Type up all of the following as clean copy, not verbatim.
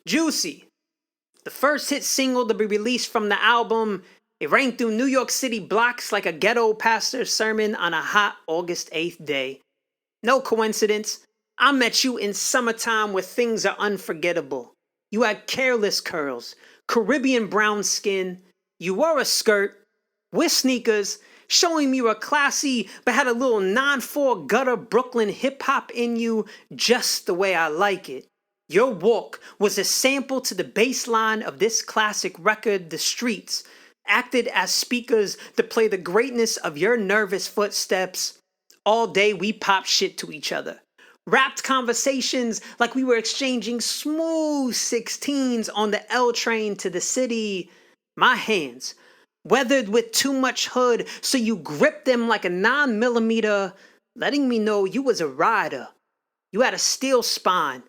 Juicy, the first hit single to be released from the album. It rang through New York City blocks like a ghetto pastor's sermon on a hot August 8th day. No coincidence, I met you in summertime where things are unforgettable. You had careless curls, Caribbean brown skin, you wore a skirt, with sneakers, showing me you were classy but had a little 9-4 gutter Brooklyn hip hop in you just the way I like it. Your walk was a sample to the bass line of this classic record, The Streets, acted as speakers to play the greatness of your nervous footsteps. All day we popped shit to each other. Rapped conversations like we were exchanging smooth 16s on the L train to the city. My hands, weathered with too much hood, so you gripped them like a 9mm, letting me know you was a rider. You had a steel spine,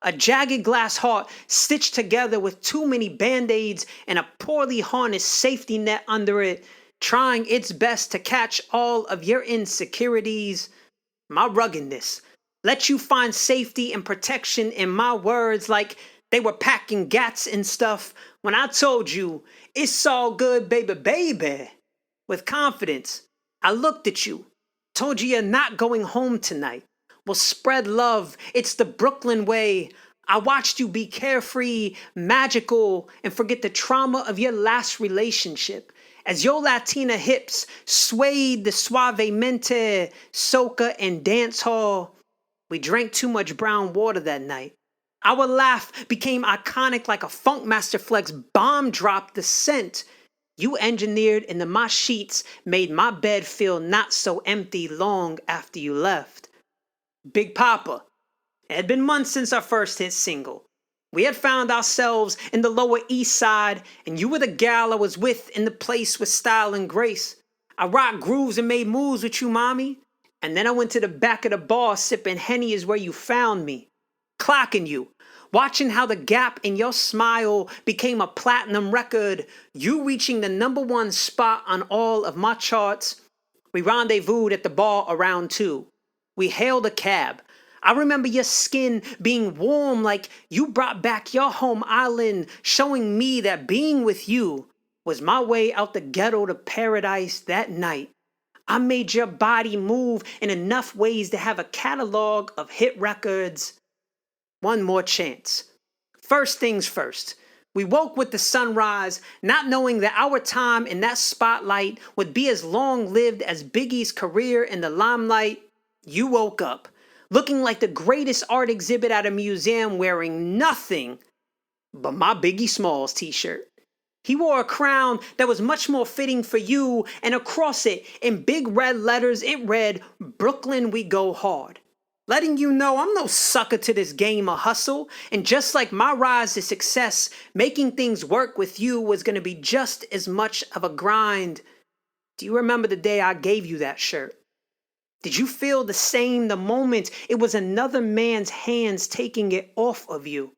a jagged glass heart stitched together with too many band-aids and a poorly harnessed safety net under it, trying its best to catch all of your insecurities. My ruggedness let you find safety and protection in my words like they were packing gats and stuff when I told you, it's all good, baby, baby. With confidence, I looked at you, told you you're not going home tonight. Well, spread love, it's the Brooklyn way. I watched you be carefree, magical, and forget the trauma of your last relationship. As your Latina hips swayed the suavemente, soca, and dance hall, we drank too much brown water that night. Our laugh became iconic like a Funkmaster Flex bomb drop descent. You engineered into my sheets made my bed feel not so empty long after you left. Big Papa. It had been months since our first hit single. We had found ourselves in the Lower East Side, and you were the gal I was with in the place with style and grace. I rocked grooves and made moves with you, mommy. And then I went to the back of the bar sipping Henny is where you found me. Clocking you, watching how the gap in your smile became a platinum record, you reaching the #1 spot on all of my charts. We rendezvoused at the bar around 2. We hailed a cab. I remember your skin being warm like you brought back your home island, showing me that being with you was my way out the ghetto to paradise that night. I made your body move in enough ways to have a catalog of hit records. One more chance. First things first. We woke with the sunrise, not knowing that our time in that spotlight would be as long-lived as Biggie's career in the limelight. You woke up, looking like the greatest art exhibit at a museum, wearing nothing but my Biggie Smalls t-shirt. He wore a crown that was much more fitting for you, and across it, in big red letters, it read, "Brooklyn, we go hard." Letting you know I'm no sucker to this game of hustle, and just like my rise to success, making things work with you was going to be just as much of a grind. Do you remember the day I gave you that shirt? Did you feel the same the moment it was another man's hands taking it off of you?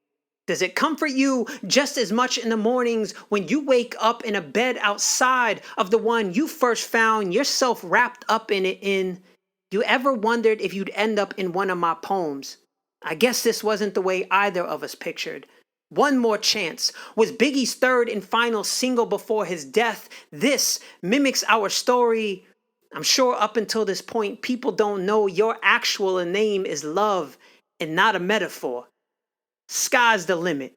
Does it comfort you just as much in the mornings when you wake up in a bed outside of the one you first found yourself wrapped up in it in? You ever wondered if you'd end up in one of my poems? I guess this wasn't the way either of us pictured. One More Chance was Biggie's third and final single before his death. This mimics our story. I'm sure up until this point, people don't know your actual name is love and not a metaphor. Sky's the limit.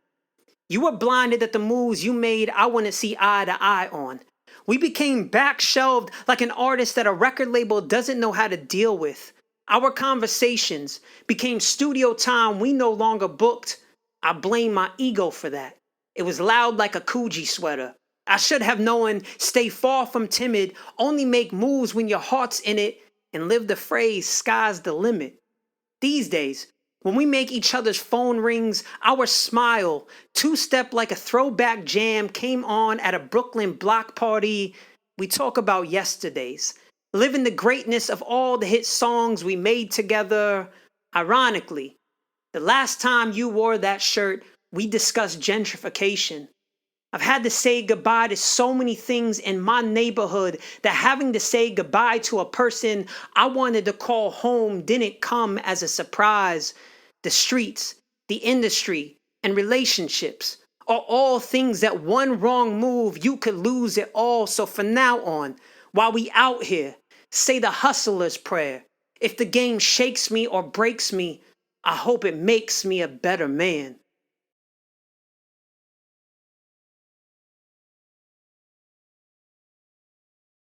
You were blinded at the moves you made I wouldn't see eye to eye on. We became back-shelved like an artist that a record label doesn't know how to deal with. Our conversations became studio time we no longer booked. I blame my ego for that. It was loud like a Coogee sweater. I should have known, stay far from timid, only make moves when your heart's in it, and live the phrase, sky's the limit. These days, when we make each other's phone rings, our smile, two-step like a throwback jam came on at a Brooklyn block party. We talk about yesterdays, living the greatness of all the hit songs we made together. Ironically, the last time you wore that shirt, we discussed gentrification. I've had to say goodbye to so many things in my neighborhood that having to say goodbye to a person I wanted to call home didn't come as a surprise. The streets, the industry, and relationships are all things that one wrong move you could lose it all. So from now on, while we out here, say the hustler's prayer. If the game shakes me or breaks me, I hope it makes me a better man.